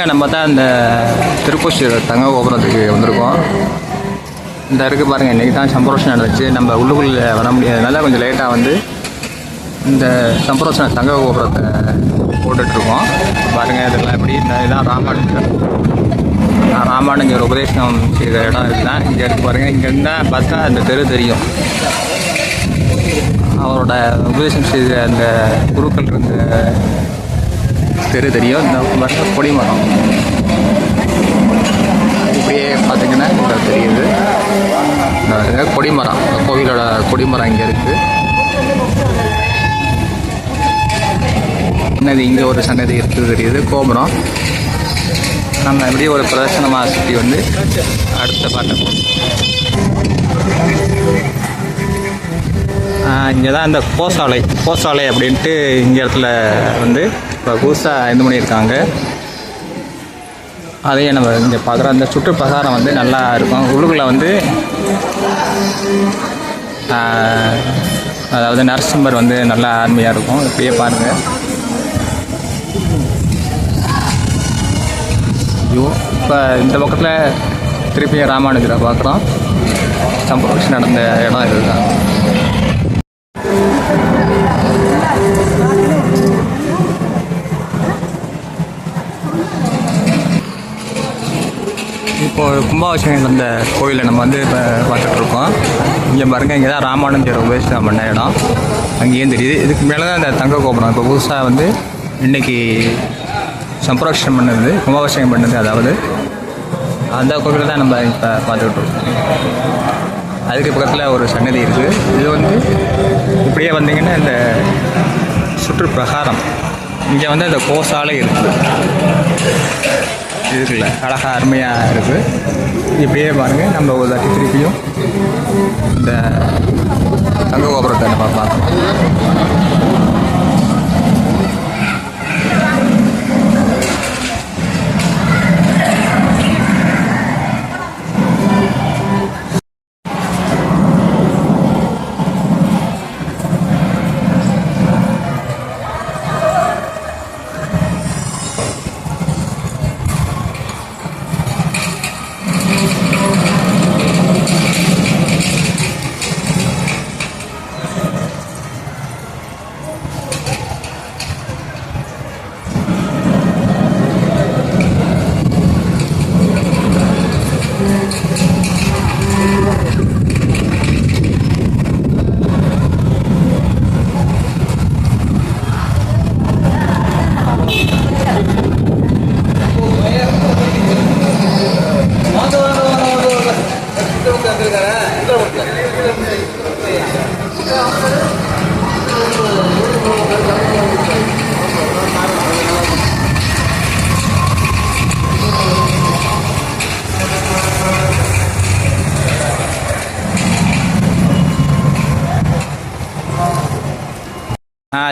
நம்ம தான் இந்த திருப்பூர் தங்க கோபுரத்துக்கு வந்திருக்கோம். இந்த இருக்குது பாருங்கள், இன்றைக்கி தான் சம்பரோஷனம் நடந்துச்சு. நம்ம உள்ளுக்குள்ளே வர முடியாதனால கொஞ்சம் லேட்டாக வந்து இந்த சம்பரோஷன தங்க கோபுரத்தை போட்டுட்ருக்கோம். பாருங்கள், இதெல்லாம் எப்படி இதான் ராமானுஜர் உபதேசம் செய்த இடம் இருக்குதான். இங்கே இருக்குது பாருங்கள். இங்கே இருந்தால் பார்த்தா அந்த தெரு தெரியும். அவரோட உபதேசம் செய்த அந்த குருக்கள் இருந்த தெரு தெரியும். இந்த பாருங்க கொடிமரம் இப்படியே பார்த்தீங்கன்னா இங்கே தெரியுது. இந்த கொடிமரம், கோவிலோட கொடிமரம் இங்கே இருக்குது. என்னது இங்கே ஒரு சன்னதி இருக்குது தெரியுது, கோபுரம். நம்ம எப்படி ஒரு பிரதர்சனமாக சுற்றி வந்து அடுத்த பார்க்க இங்கே தான் இந்த கோசாலை அப்படின்ட்டு இங்கே இடத்துல வந்து இப்போ புதுசாக இது பண்ணியிருக்காங்க. அதையும் நம்ம இங்கே பார்க்குறோம். அந்த சுற்றுப்பிரகாரம் வந்து நல்லா இருக்கும். உள்ளுக்குள்ளே வந்து அதாவது நரசிம்மர் வந்து நல்லா அருமையாக இருக்கும். இப்படியே பாருங்கள். ஐயோ, இப்போ இந்த பக்கத்தில் திருப்பி ராமானுஜரை பார்க்குறோம். சம்பரோஷம் நடந்த இடம் இதுதான். இப்போது கும்பாபிஷேகம் நடந்த கோயிலை நம்ம வந்து இப்போ பார்த்துட்ருக்கோம். இங்கே பாருங்கள், இங்கே தான் ராமானுஜர் உபதேசம் பண்ண இடம். அங்கேயும் தெரியுது. இதுக்கு மேலே தான் இந்த தங்க கோபுரம் இப்போ புதுசாக வந்து இன்றைக்கி சம்பரோஷனம் பண்ணது, கும்பாபிஷேகம் பண்ணது. அதாவது அந்த கோவிலை தான் நம்ம இப்போ பார்த்துக்கிட்ருக்கோம். அதுக்கு பக்கத்தில் ஒரு சன்னதி இருக்குது. இது வந்து இப்படியே வந்தீங்கன்னா இந்த சுற்றுப்பிரகாரம் இங்கே வந்து இந்த கோசாலை இருக்குது. இருக்குல்ல, அழகாக அருமையாக இருக்குது. இப்படியே பாருங்கள், நம்ம ஒரு தாட்டி திருப்பியும் இந்த தங்க கோபுரத்தை நம்ம பார்க்கணும்.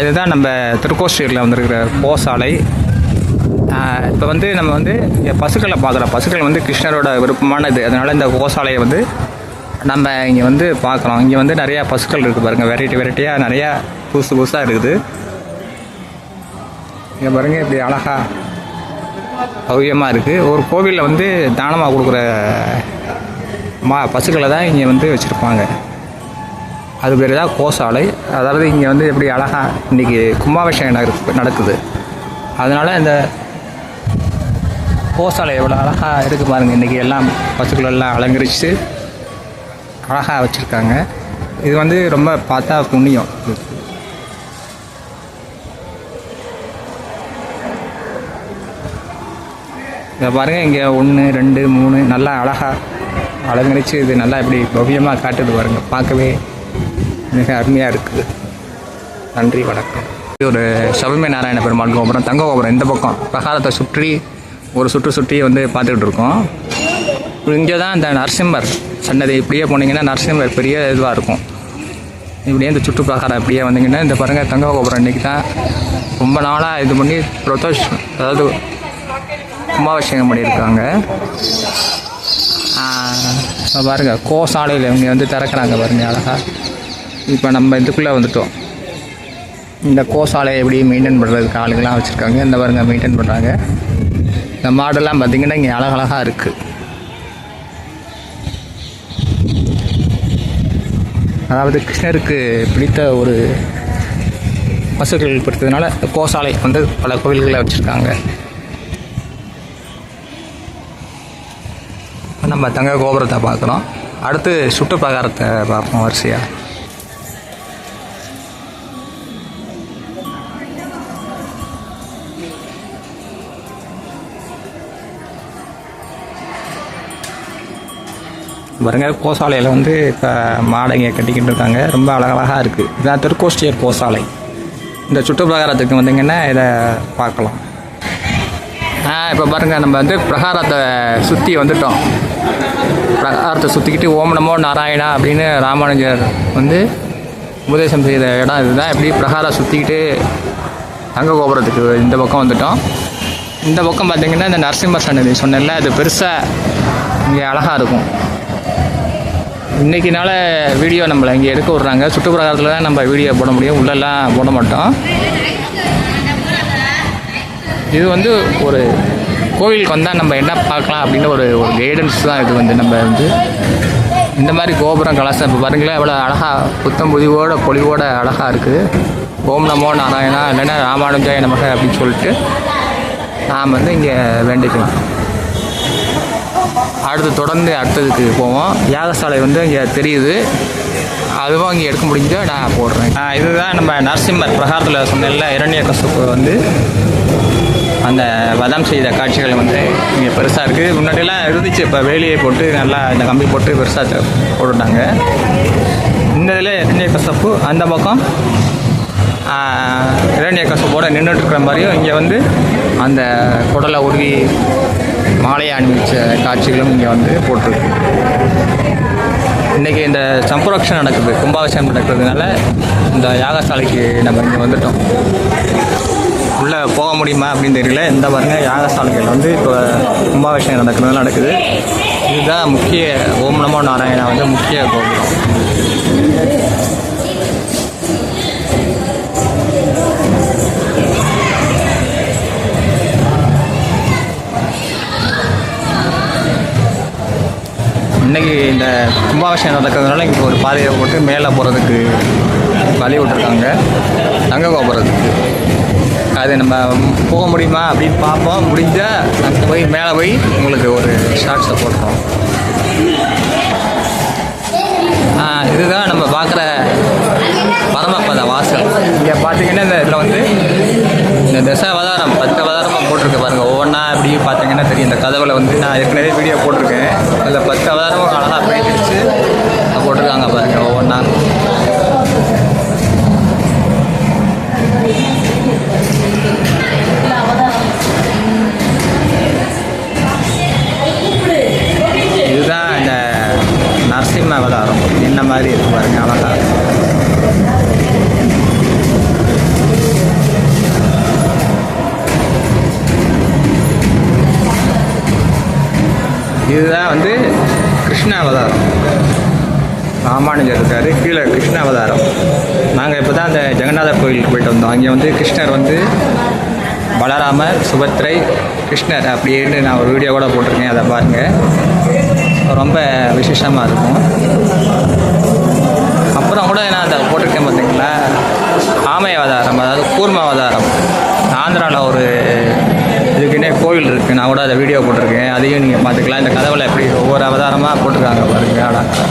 இதுதான் நம்ம திருக்கோஷ்டியில் வந்திருக்கிற கோசாலை. இப்போ வந்து நம்ம வந்து இங்கே பசுக்களை பார்க்குறோம். பசுக்கள் வந்து கிருஷ்ணரோட விருப்பமானது. அதனால் இந்த கோசாலையை வந்து நம்ம இங்கே வந்து பார்க்குறோம். இங்கே வந்து நிறையா பசுக்கள் இருக்குது பாருங்கள். வெரைட்டியாக நிறையா புதுசாக இருக்குது. இங்கே பாருங்கள், இப்படி அழகாக பவ்யமாக இருக்குது. ஒரு கோவிலில் வந்து தானமாக கொடுக்குற பசுக்களை தான் இங்கே வந்து வச்சுருப்பாங்க. அது பேர் தான் கோசாலை. அதாவது இங்கே வந்து எப்படி அழகாக இன்றைக்கி கும்பாபிஷேகம் நடக்குது. அதனால் இந்த கோசாலை எவ்வளோ அழகாக இருக்குது பாருங்கள். இன்றைக்கி எல்லாம் பசுக்கள் எல்லாம் அலங்கரித்து அழகாக வச்சுருக்காங்க. இது வந்து ரொம்ப பார்த்தா புண்ணியம். இதை பாருங்கள், இங்கே 1 2 3 நல்லா அழகாக அலங்கரித்து இது நல்லா இப்படி பவ்யமாக காட்டுது பாருங்கள். பார்க்கவே மிக அருமையாக இருக்குது. நன்றி, வணக்கம். இது ஒரு சபரிமலை நாராயண பெருமாள் கோபுரம், தங்க கோபுரம். இந்த பக்கம் பிரகாரத்தை சுற்றி ஒரு சுற்றி வந்து பார்த்துக்கிட்டு இருக்கோம். இங்கே தான் இந்த நரசிம்மர் சன்னதி. இப்படியே போனீங்கன்னா நரசிம்மர் பெரிய இதுவாக இருக்கும். இப்படியே இந்த சுற்று பிரகாரம் இப்படியே வந்தீங்கன்னா இந்த பாருங்கள் தங்க கோபுரம். இன்றைக்கி தான் ரொம்ப நாளாக இது பண்ணி அதாவது கும்பாபிஷேகம் பண்ணியிருக்காங்க. பாருங்கள், கோசாலையில் இவங்க வந்து திறக்கிறாங்க பாருங்கள் அழகாக. இப்போ நம்ம இதுக்குள்ளே வந்துட்டோம். இந்த கோசாலையை எப்படி மெயின்டைன் பண்ணுறதுக்கு ஆளுங்களாம் வச்சுருக்காங்க. இந்த பாருங்க மெயின்டைன் பண்ணுறாங்க. இந்த மாடெல்லாம் பார்த்திங்கன்னா இங்கே அழகழகாக இருக்குது. அதாவது கிருஷ்ணருக்கு பிடித்த ஒரு பசுக்கள் பிடித்ததுனால கோசாலை வந்து பல கோவில்களை வச்சுருக்காங்க. நம்ம தங்க கோபுரத்தை பார்க்குறோம். அடுத்து சுற்றுப்பிரகாரத்தை பார்ப்போம் வரிசையாக. பாருங்க, கோசாலையில் வந்து இப்போ மாடைங்க கட்டிக்கிட்டு இருக்காங்க. ரொம்ப அழகழகாக இருக்குது. இதுதான் திருக்கோஷ்டியர் கோசாலை. இந்த சுற்றுப்பிரகாரத்துக்கு வந்தீங்கன்னா இதை பார்க்கலாம். இப்போ பாருங்கள், நம்ம வந்து பிரகாரத்தை சுற்றி வந்துட்டோம். பிரகாரத்தை சுற்றிக்கிட்டு ஓம் நமோ நாராயணா அப்படின்னு ராமானுஜர் வந்து உபதேசம் செய்த இடம் இதுதான். எப்படி பிரகாரம் சுற்றிக்கிட்டு தங்க கோபுரத்துக்கு இந்த பக்கம் வந்துட்டோம். இந்த பக்கம் பார்த்திங்கன்னா இந்த நரசிம்ம சன்னதி சொன்னேன்ல, அது பெருசாக இங்கே அழகாக இருக்கும். இன்றைக்கினால வீடியோ நம்மளை இங்கே எடுக்க விட்றாங்க. சுற்றுப்பிரகாரத்தில் தான் நம்ம வீடியோ போட முடியும், உள்ளெல்லாம் போட மாட்டோம். இது வந்து ஒரு கோவிலுக்கு வந்தால் நம்ம என்ன பார்க்கலாம் அப்படின்னு ஒரு கைடன்ஸ் தான் இது. வந்து நம்ம வந்து இந்த மாதிரி கோபுரம் கலாச்சாரம் இப்போ பாருங்களேன், எவ்வளோ அழகாக புத்தம் புதிவோட பொலிவோட அழகாக இருக்குது. ஓம் நமோ நாராயணா இல்லைன்னா ராமானுஜாய நமக அப்படின்னு சொல்லிட்டு நாம் வந்து இங்கே வேண்டிக்கலாம். தொடர்ந்து அடுத்ததுக்கு போவோம். யாகசாலை வந்து இங்கே தெரியுது, அதுவும் இங்கே எடுக்க முடிஞ்சோ நான் போடுறேன். இதுதான் நம்ம நரசிம்மர் பிரகாரத்தில் சொன்னேன்ல, இரண்யகசிப்பு வந்து அந்த வதம் செய்த காட்சிகள் வந்து இங்கே பெருசாக இருக்குது. முன்னாடியெல்லாம் இருந்துச்சு, இப்போ வேலியை போட்டு நல்லா இந்த கம்பி போட்டு பெருசாக போட்டுட்டாங்க. இந்த இதில் இரண்யகசிப்பு, அந்த பக்கம் இரண்யகசிப்போட நின்றுட்டுருக்கிற மாதிரியும் இங்கே வந்து அந்த குடலை உருவி மாலையை அணிவிச்ச காட்சிகளும் இங்கே வந்து போட்டிருக்கு. இன்றைக்கி இந்த சம்பரோக்ஷம் நடக்குது, கும்பாபிஷேகம் நடக்கிறதுனால இந்த யாகசாலைக்கு நம்ம இங்கே வந்துட்டோம். உள்ளே போக முடியுமா அப்படின்னு தெரியல. இந்த பாருங்க, யாகசாலைகள் வந்து இப்போ கும்பாபிஷேகம் நடக்கிறதுனால நடக்குது. இதுதான் முக்கிய ஓம் நமோ நாராயணா வந்து முக்கிய கோபுரம். இன்றைக்கி இந்த கும்பாபிஷேகம் நடக்கிறதுனால இங்கே ஒரு பாதையை போட்டு மேலே போகிறதுக்கு வழி விட்டுருக்காங்க தங்க கோபுரத்துக்கு. அது நம்ம போக முடியுமா அப்படின்னு பார்ப்போம். முடிஞ்சால் அங்கே போய் மேலே போய் உங்களுக்கு ஒரு ஷார்ட்ஸை போடுறோம். இதுதான் நம்ம பார்க்குற பரமபத வாசல். இங்கே பார்த்தீங்கன்னா இந்த இதில் வந்து இந்த தசாவதாரம் 10 அவதாரமாக போட்டிருக்கு பாருங்கள். ஒவ்வொன்றா எப்படி பார்த்தீங்கன்னா தெரியும். இந்த கதவுல வந்து நான் ஏற்கனவே வீடியோ போட்டிருக்கேன். அதில் 10 அவதாரமும் அழகாக பேசிடுச்சு போட்டிருக்காங்க பாருங்கள் ஒவ்வொன்றா. இதுதான் இந்த நரசிம்ம அவதாரம் என்ன மாதிரி இருக்கு பாருங்க, அழகா. இதுதான் வந்து கிருஷ்ண அவதாரம். ராமானுஜர் இருக்காரு, கீழே கிருஷ்ண அவதாரம். நாங்கள் இப்போ தான் அந்த ஜெகநாதர் கோயிலுக்கு போயிட்டு வந்தோம். அங்கே வந்து கிருஷ்ணர் வந்து பலராமர், சுபத்ரை, கிருஷ்ணர் அப்படின்னு நான் ஒரு வீடியோ கூட போட்டிருக்கேன், அதை பாருங்கள். ரொம்ப விசேஷமாக இருக்கும். அப்புறம் கூட நான் அதை போட்டிருக்கேன் பார்த்தீங்களா, ஆமை அவதாரம், அதாவது கூர்ம அவதாரம். ஆந்திராவில் ஒரு இதுக்குன்னே கோவில் இருக்குது, நான் கூட அதை வீடியோ போட்டிருக்கேன், அதையும் நீங்கள் பார்த்துக்கலாம். இந்த கதவுல எப்படி ஒவ்வொரு அவதாரமாக போட்டிருக்காங்க பாருங்க, அழகா.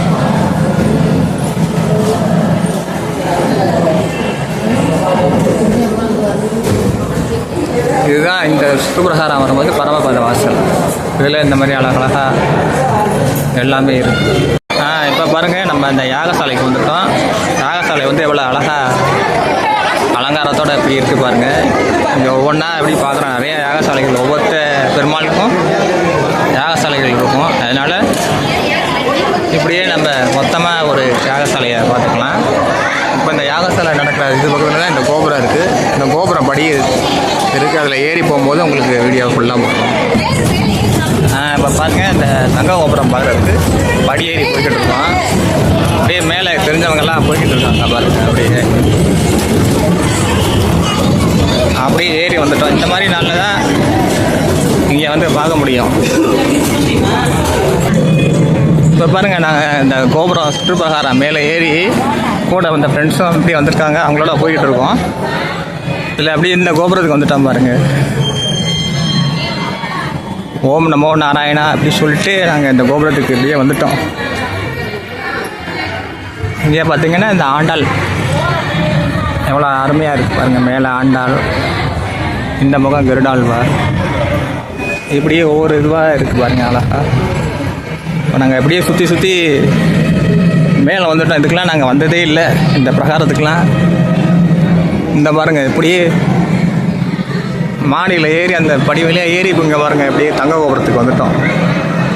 இதுதான் இந்த சுற்றுப்பிரகாரம் வரும்போது பரமபத வாசல். இதில் இந்த மாதிரி அழகழகாக எல்லாமே இருக்குது. இப்போ பாருங்கள், நம்ம இந்த யாகசாலைக்கு வந்துட்டோம். யாகசாலை வந்து எவ்வளோ அழகாக அலங்காரத்தோடு எப்படி இருக்குது பாருங்கள். இங்கே ஒவ்வொன்றா எப்படி பார்க்குறோம், நிறைய யாகசாலைகள், ஒவ்வொருத்த பெருமாளுக்கும் யாகசாலைகள் இருக்கும். அதனால் இப்படியே நம்ம மொத்தமாக ஒரு யாகசாலையை பார்த்துக்கலாம். இப்போ இந்த யாகசாலை நடக்கிற இது பக்கத்தில் தான் இந்த கோபுரம் இருக்குது. இந்த கோபுரம் படி இருக்குது, அதில் ஏறி போகும்போது உங்களுக்கு வீடியோ ஃபுல்லாக போகும். இப்போ பாருங்கள், இந்த தங்க கோபுரம் பார்க்குறதுக்கு படி ஏறி போய்கிட்டு இருக்கோம். அப்படியே மேலே தெரிஞ்சவங்கெல்லாம் போய்கிட்டு இருக்காங்க பாருங்கள். அப்படியே ஏறி வந்துட்டோம். இந்த மாதிரி நாளில் தான் இங்கே இங்கே வந்து பார்க்க முடியும். இப்போ பாருங்கள், நாங்கள் இந்த கோபுரம் சுற்றுப்பிரகாரம் மேலே ஏறி கூட வந்த ஃப்ரெண்ட்ஸும் இப்படி வந்திருக்காங்க, அவங்களோட போய்கிட்டு இருக்கோம். இல்லை அப்படியே இந்த கோபுரத்துக்கு வந்துட்டோம் பாருங்கள். ஓம் நமோ நாராயணா அப்படி சொல்லிட்டு நாங்கள் இந்த கோபுரத்துக்கு இப்படியே வந்துட்டோம். இங்கே பார்த்தீங்கன்னா இந்த ஆண்டாள் எவ்வளோ அருமையாக இருக்குது பாருங்கள். மேலே ஆண்டாள், இந்த முகம் கருடாழ்வார், இப்படியே ஒவ்வொரு இதுவாக இருக்குது பாருங்கள் அழகா. இப்போ நாங்கள் எப்படியே சுற்றி சுற்றி மேலே வந்துட்டோம். இதுக்கெலாம் நாங்கள் வந்ததே இல்லை, இந்த பிரகாரத்துக்கெலாம். இந்த பாருங்கள் இப்படியே மாடியில் ஏறி அந்த படி வழியாக ஏறி இப்போ இங்கே பாருங்கள் எப்படியே தங்க கோபுரத்துக்கு வந்துட்டோம்.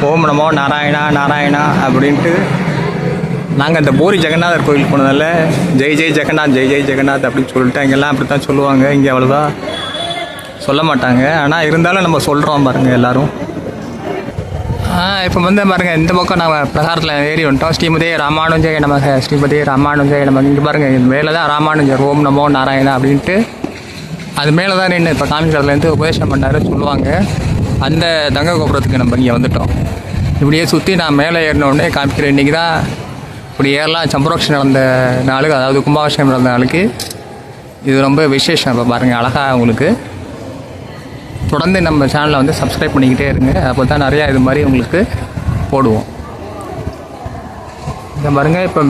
ஓம் நமோ நாராயணா நாராயணா அப்படின்ட்டு நாங்கள் இந்த பூரி ஜெகநாதர் கோயில் போனதால் ஜெய் ஜெய் ஜெகநாத், ஜெய் ஜெய் ஜெகநாத் அப்படின்னு சொல்லிட்டு அங்கெல்லாம் அப்படி தான் சொல்லுவாங்க. இங்கே அவ்வளோவா சொல்ல மாட்டாங்க, ஆனால் இருந்தாலும் நம்ம சொல்கிறோம் பாருங்கள் எல்லோரும். இப்போ வந்து பாருங்கள், இந்த பக்கம் நம்ம பிரகாரத்தில் ஏறி வந்துட்டோம். ஸ்ரீமதே ராமானுஜய நமக, ஸ்ரீமதே ராமானுஜய நமக. இங்கே பாருங்கள், இது மேலே தான் ராமானுஜர் ஓம் நமோ நாராயணா அப்படின்ட்டு அது மேலே தான் நின்று இப்போ காமிக்கிறதுலேருந்து உபதேசம் பண்ணாரு சொல்லுவாங்க. அந்த தங்க கோபுரத்துக்கு நம்ம இங்கே வந்துட்டோம். இப்படியே சுற்றி நான் மேலே ஏறினோடனே காமிக்கிறேன். இன்றைக்கி தான் இப்படி ஏறலாம். சம்பரோக்ஷம் நடந்த நாளுக்கு, அதாவது கும்பாபிஷேகம் நடந்த நாளுக்கு இது ரொம்ப விசேஷம். இப்போ பாருங்கள் அழகாக உங்களுக்கு. தொடர்ந்து நம்ம சேனலை வந்து சப்ஸ்கிரைப் பண்ணிக்கிட்டே இருங்க, அப்போ தான் நிறையா இது மாதிரி உங்களுக்கு போடுவோம். இந்த பாருங்கள், இப்போ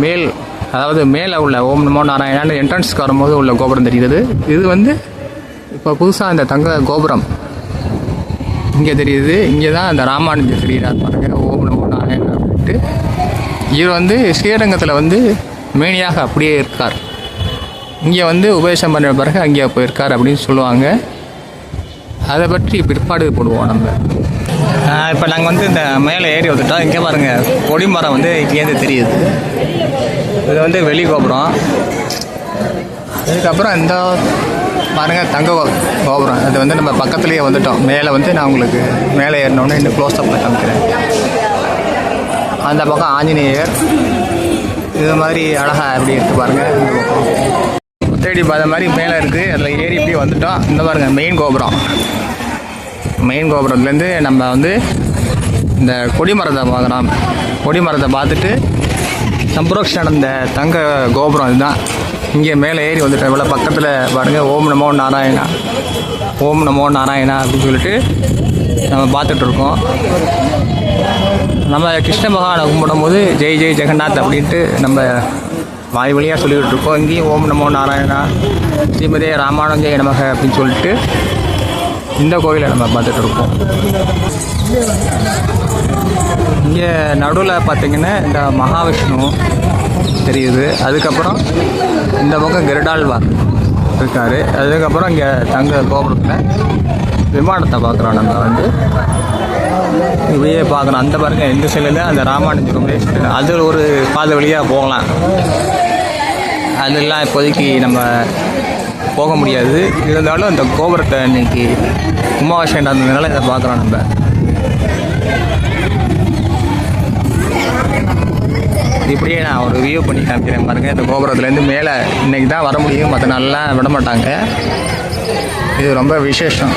அதாவது மேலே உள்ள ஓம் நமோ நாராயணான்னு என்ட்ரன்ஸ்க்கு வரும்போது உள்ள கோபுரம் தெரியுது. இது வந்து இப்போ புதுசாக இந்த தங்க கோபுரம் இங்கே தெரியுது. இங்கே தான் அந்த ராமானுஜர் தெரிகிறார் பாருங்கள், ஓம் நமோ நாராயணா அப்படின்ட்டு. இவர் வந்து ஸ்ரீரங்கத்தில் வந்து மேனியாக அப்படியே இருக்கார். இங்கே வந்து உபதேசம் பண்ண பிறகு அங்கே போயிருக்கார் அப்படின்னு சொல்லுவாங்க. அதை பற்றி பிற்பாடு போடுவோம் நம்ம. இப்போ நாங்கள் வந்து இந்த மேலே ஏறி வந்துட்டோம். இங்கே பாருங்கள், கொடிமரம் வந்து இங்கேருந்து தெரியுது. இது வந்து வெளி கோபுரம். அதுக்கப்புறம் இந்த பாருங்கள் தங்க கோபுரம், அது வந்து நம்ம பக்கத்துலேயே வந்துட்டோம். மேலே வந்து நான் உங்களுக்கு மேலே ஏறினோடனே இன்னும் க்ளோஸ்அப்பில் காமிக்கிறேன். அந்த பக்கம் ஆஞ்சநேயர் இது மாதிரி அழகாக எப்படி இருக்குது பாருங்கள். இந்த பக்கம் தேடி பார்த்த மாதிரி மேலே இருக்குது, அதில் ஏறி இப்படி வந்துட்டோம். இந்த பாருங்கள் மெயின் கோபுரம். மெயின் கோபுரத்துலேருந்து நம்ம வந்து இந்த கொடிமரத்தை பார்க்குறோம். கொடிமரத்தை பார்த்துட்டு சம்பரோக்ஷம் நடந்த தங்க கோபுரம் இதுதான். இங்கே மேலே ஏறி வந்துட்டோம். இவ்வளோ பக்கத்தில் பாருங்கள், ஓம் நமோ நாராயணா, ஓம் நமோ நாராயணா அப்படின்னு சொல்லிட்டு நம்ம பார்த்துட்ருக்கோம். நம்ம கிருஷ்ண பகவானை கும்பிடும்போது ஜெய் ஜெய் ஜெகநாத் அப்படின்ட்டு நம்ம வாய் வழியாக சொல்லிக்கிட்டு இருக்கோம். இங்கேயும் ஓம் நமோ நாராயணா, ஸ்ரீமதே ராமானுஜய நமக அப்படின்னு சொல்லிட்டு இந்த கோவிலை நம்ம பார்த்துட்ருக்கோம். இங்கே நடுவில் பார்த்திங்கன்னா இந்த மகாவிஷ்ணு தெரியுது. அதுக்கப்புறம் இந்த பக்கம் கருடாழ்வார் இருக்கார். அதுக்கப்புறம் இங்கே தங்க கோபுரத்தில் விமானத்தை பார்க்குறோம். நம்ம வந்து இப்படியே பார்க்குறோம். அந்த பாருங்கள், இந்த சைடில் அந்த ராமானுஜர் அது ஒரு பாதை வழியாக போகலாம். அதெல்லாம் இப்போதைக்கு நம்ம போக முடியாது. இருந்தாலும் இந்த கோபுரத்தை இன்னைக்கு கும்பாபிஷேகம் நடந்ததுனால இதை பார்க்குறோம் நம்ம. இப்படியே நான் ஒரு வியூ பண்ணி காமிக்கிறேன் பாருங்கள். இந்த கோபுரத்துலேருந்து மேலே இன்றைக்கி தான் வர முடியும், மற்ற நாள்லாம் விட மாட்டாங்க. இது ரொம்ப விசேஷம்.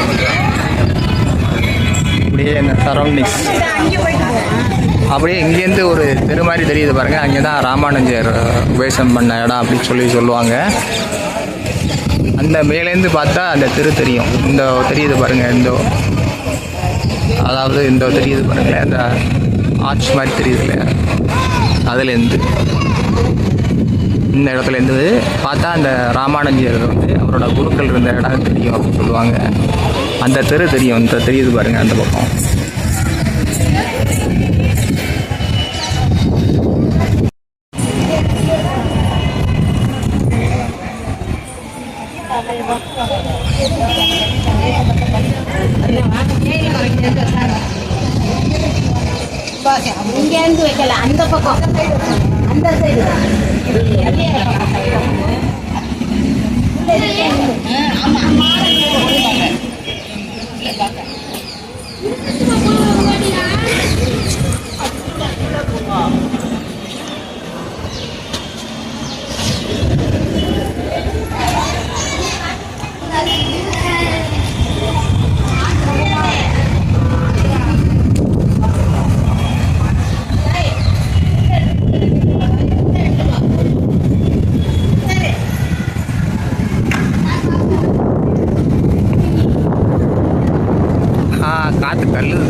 இப்படியே இந்த சரௌண்டிங்ஸ் அப்படியே இங்கேருந்து ஒரு தெரு மாதிரி தெரியுது பாருங்கள். அங்கே தான் ராமானுஜர் உபதேசம் பண்ண இடம் அப்படின்னு சொல்லுவாங்க. அந்த மேலேருந்து பார்த்தா அந்த தெரு தெரியும். இந்த தெரியுது பாருங்கள், அதாவது இந்த தெரியுது பாருங்களேன், அந்த ஆர்ச் மாதிரி தெரியுது இல்லையா, அதுலேருந்து இந்த இடத்துலேருந்து பார்த்தா அந்த ராமானுஜர் வந்து அவரோட குருக்கள் இருந்த இடம் தெரியும் அப்படின்னு சொல்லுவாங்க. அந்த தெரு தெரியும். இந்த தெரியுது பாருங்கள் அந்த பக்கம். இங்கேருந்து வைக்கல, அந்த பக்கம் அந்த சைடு. காற்று தள்ளுது.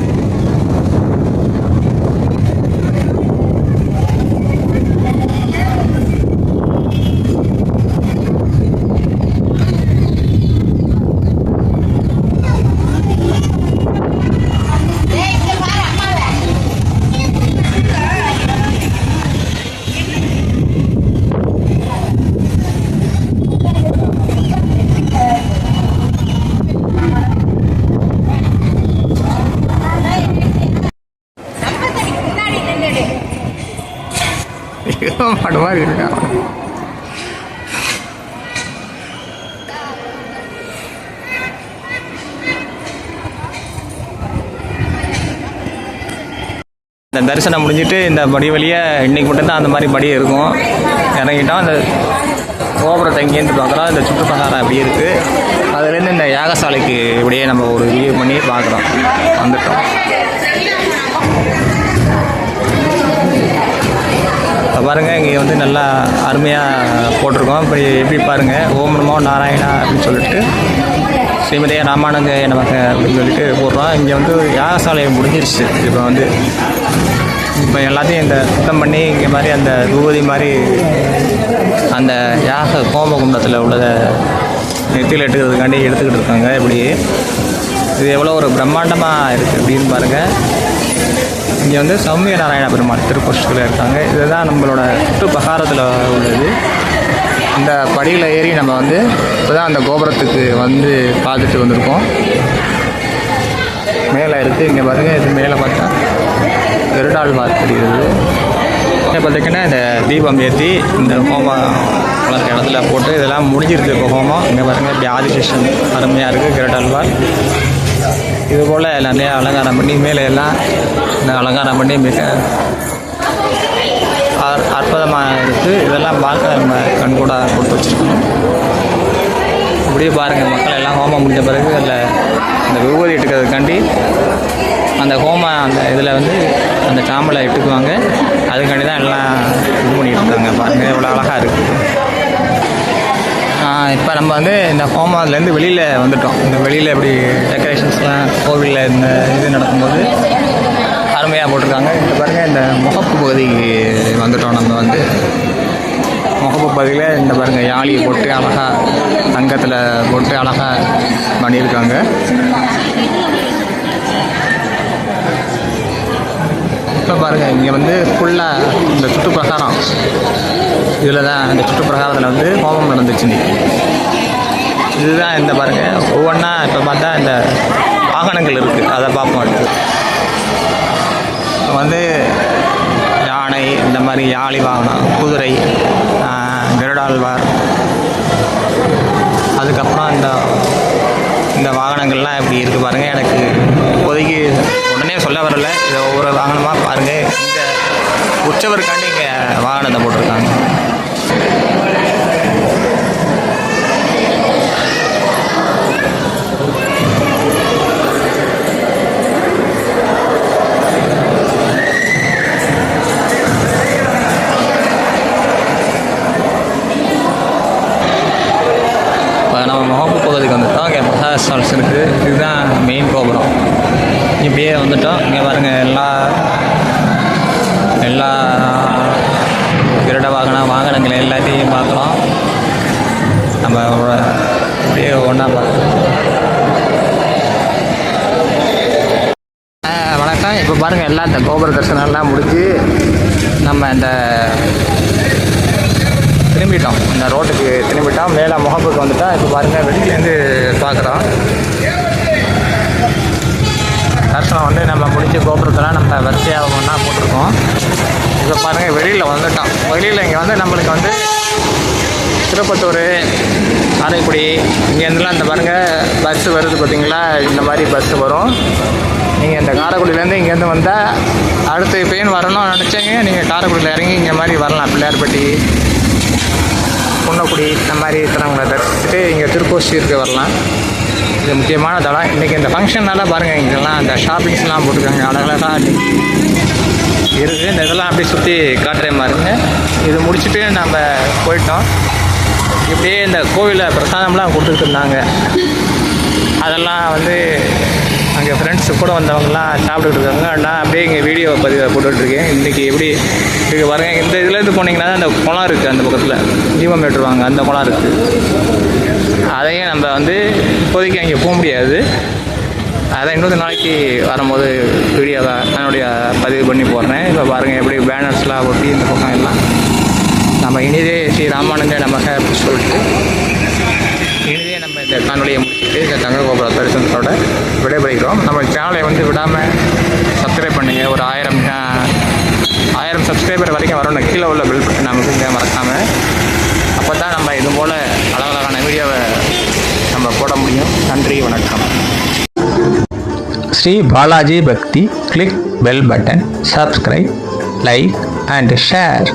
மாடு மாதிரி இருக்கா. இந்த தரிசனம் முடிஞ்சிட்டு இந்த படி வழியாக இன்றைக்கி மட்டும்தான் அந்த மாதிரி படி இருக்கும். இறங்கிட்டோம். அந்த கோபுரத்தை இங்கேருந்து பார்க்குறோம். இந்த சுற்றுப்பிரகாரம் அப்படி இருக்குது. அதுலேருந்து இந்த யாகசாலைக்கு இப்படியே நம்ம ஒரு வியூ பண்ணி பார்க்குறோம். வந்துட்டோம். பாருங்கள், இங்கே வந்து நல்லா அருமையாக போட்டிருக்கோம். இப்படி எப்படி பாருங்கள், ஓம் நமோ நாராயணா அப்படின்னு சொல்லிட்டு ஸ்ரீமதியா ராமானுஜ நமக்கு அப்படின்னு சொல்லிட்டு போடுறோம். இங்கே வந்து யாகசாலை முடிஞ்சிருச்சு. இப்போ எல்லாத்தையும் இந்த சுத்தம் பண்ணி இங்கே மாதிரி அந்த தூபதி மாதிரி அந்த யாக கோம குண்டத்தில் உள்ளதை நெத்தியில் எடுத்துக்கிறதுக்காண்டி எடுத்துக்கிட்டு இருக்காங்க. இப்படி இது எவ்வளோ ஒரு பிரம்மாண்டமாக இருக்குது அப்படின்னு பாருங்கள். இங்கே வந்து சௌமிய நாராயண பெருமாள் திருக்கோஷ்டில் இருக்காங்க. இதுதான் நம்மளோட சுற்றுப்பிரகாரத்தில் உள்ளது. இந்த படியில் ஏறி நம்ம வந்து இப்போ தான் அந்த கோபுரத்துக்கு வந்து பார்த்துட்டு வந்திருக்கோம். மேலே இருக்குது. இங்கே பாருங்கள், இது மேலே பார்த்தா கருடாழ்வார் தெரியுது. இங்கே பார்த்திங்கன்னா இந்த தீபம் ஏற்றி இந்த ஹோமம் வளர்க்க இடத்துல போட்டு இதெல்லாம் முடிஞ்சிருக்கு இப்போ ஹோமம். இங்கே பாருங்கள், இப்படி ஆதிசேஷன் அருமையாக இருக்குது. கருடாழ்வார் இதுபோல் நிறையா அலங்காரம் பண்ணி மேலே எல்லாம் இந்த அலங்காரம் பண்ணி மிக அற்புதமாக இருக்குது. இதெல்லாம் பார்க்க நம்ம கண்கூட கொடுத்து வச்சுருக்கோம். இப்படியே பாருங்கள், மக்கள் எல்லாம் ஹோமம் முடிஞ்ச பிறகு அதில் இந்த விபூதி எடுக்கிறதுக்காண்டி அந்த ஹோமம் அந்த இதில் வந்து அந்த சாம்பலை இட்டுக்குவாங்க. அதுக்காண்டி தான் எல்லாம் இது பண்ணிகிட்டு இருக்காங்க. பாருங்கள் எவ்வளோ அழகாக இருக்குது. இப்போ நம்ம வந்து இந்த ஹோமத்துலேருந்து வெளியில் வந்துட்டோம். இந்த வெளியில் இப்படி டெக்கரேஷன்ஸ்லாம் கோவிலில் இந்த இது நடக்கும்போது அருமையாக போட்டிருக்காங்க. இந்த பாருங்கள், இந்த முகப்பு பகுதிக்கு வந்துட்டோம். நம்ம வந்து முகப்பு பகுதியில் இந்த பாருங்கள் யாழியை போட்டு அழகாக தங்கத்தில் போட்டு அழகாக பண்ணியிருக்காங்க. இப்போ பாருங்கள், இங்கே வந்து ஃபுல்லாக இந்த சுற்றுப்பிரகாரம் இதில் தான் இந்த சுற்றுப்பிரகாரத்தில் வந்து ஹோமம் நடந்துச்சு. இதுதான் இந்த பாருங்கள் ஒவ்வொன்றா இப்போ பார்த்தா இந்த வாகனங்கள் இருக்குது. அதை பார்ப்போம். வந்து யானை, இந்த மாதிரி யாழி வாகனம், குதிரை, கருடாழ்வார், அதுக்கப்புறம் இந்த வாகனங்கள்லாம் எப்படி இருக்குது பாருங்கள். எனக்கு இப்போதைக்கு உடனே சொல்ல வரலை. இதை ஒவ்வொரு வாகனமாக பாருங்கள். இந்த உற்சவருக்காண்டி இங்கே வாகனத்தை போட்டிருக்காங்க. நம்ம முகப்பு பகுதிக்கு வந்துட்டோம். இங்கே மசாஜ் ஸ்டால்ஸ் இருக்குது. இதுதான் மெயின் கோபுரம். இப்படியே வந்துட்டோம். இங்கே பாருங்கள், எல்லா கிரட வாகனங்கள் எல்லாத்தையும் பார்க்குறோம். நம்ம அப்படியே ஒன்றா பார்க்குறோம். வணக்கம். இப்போ பாருங்கள், எல்லாம் இந்த கோபுர தரிசனம்லாம் முடிஞ்சு நம்ம இந்த திரும்பிட்டோம். இந்த ரோட்டுக்கு திரும்பிட்டோம். மேலே முகப்புக்கு வந்துட்டோம். இப்போ பாருங்கள், வெளியிலேருந்து பார்க்குறோம். தரிசனம் வந்து நம்ம முடிஞ்ச கோபுரத்தெல்லாம் நம்ம வரிசையாக ஒன்றா போட்டிருக்கோம். இப்போ பாருங்கள், வெளியில் வந்துட்டோம். வெளியில் இங்கே வந்து நம்மளுக்கு வந்து திருப்பத்தூர், காரைக்குடி இங்கேருந்துலாம் இந்த பாருங்கள் பஸ்ஸு வருது பார்த்தீங்களா. இந்த மாதிரி பஸ்ஸு வரும். நீங்கள் இந்த காரைக்குடியிலேருந்து இங்கேருந்து வந்தால் அடுத்து இப்போயும் வரணும்னு நினச்சிங்க, நீங்கள் காரைக்குடியில் இறங்கி இங்கே மாதிரி வரலாம். பிள்ளையார்பட்டி, புன்னக்குடி இந்த மாதிரி தலங்களை தரிசிச்சுட்டு இங்கே திருக்கோஷ்டிற்கு வரலாம். இது முக்கியமான தலம். இன்றைக்கி இந்த ஃபங்க்ஷன்னால பாருங்கள், இங்கெல்லாம் இந்த ஷாப்பிங்ஸ்லாம் போட்டுருக்காங்க. அழகழகாக இருக்குது. இந்த இதெல்லாம் அப்படியே சுற்றி காட்டுற மாதிரிங்க. இது முடிச்சுட்டு நம்ம போயிட்டோம். இப்படியே இந்த கோவிலில் பிரசாதம்லாம் கொடுத்துட்டு இருந்தாங்க. அதெல்லாம் வந்து அங்கே ஃப்ரெண்ட்ஸு கூட வந்தவங்கலாம் சாப்பிட்டுட்டு இருக்காங்க. நான் அப்படியே இங்கே வீடியோ பதிவை போட்டுட்ருக்கேன். இன்றைக்கி எப்படி இருக்குது பாருங்கள். இந்த இதுலேருந்து போனீங்கன்னா அந்த குளம் இருக்குது, அந்த பக்கத்தில் தீபம் ஏற்றுவாங்க, அந்த குளம் இருக்குது. அதையும் நம்ம வந்து இப்போதைக்கு அங்கே போக முடியாது. அதை இன்னொரு நாளைக்கு வரும்போது வீடியோவை என்னுடைய பதிவு பண்ணி போடுறேன். இப்போ பாருங்கள் எப்படி பேனர்ஸ்லாம் ஒட்டி இந்த பக்கம் எல்லாம் நம்ம இனிதே ஸ்ரீ ராமானுஜ நமக அப்படின்னு சொல்லிட்டு இனிதே நம்ம இந்த காணொலியை முடிச்சுட்டு இந்த தங்க கோபுர தரிசனத்தோட விடைபெறுகிறோம். நம்ம சேனலை வந்து விடாமல் சப்ஸ்கிரைப் பண்ணுங்கள். ஒரு 1000 சப்ஸ்கிரைபர் வரைக்கும் வரணும். கீழே உள்ள பெல் பட்டன் நமக்கு மறக்காமல். அப்போ தான் நம்ம இது போல் அழகழகான வீடியோவை நம்ம போட முடியும். நன்றி, வணக்கம். Sri Balaji Bhakti. Click bell button, subscribe, like and share.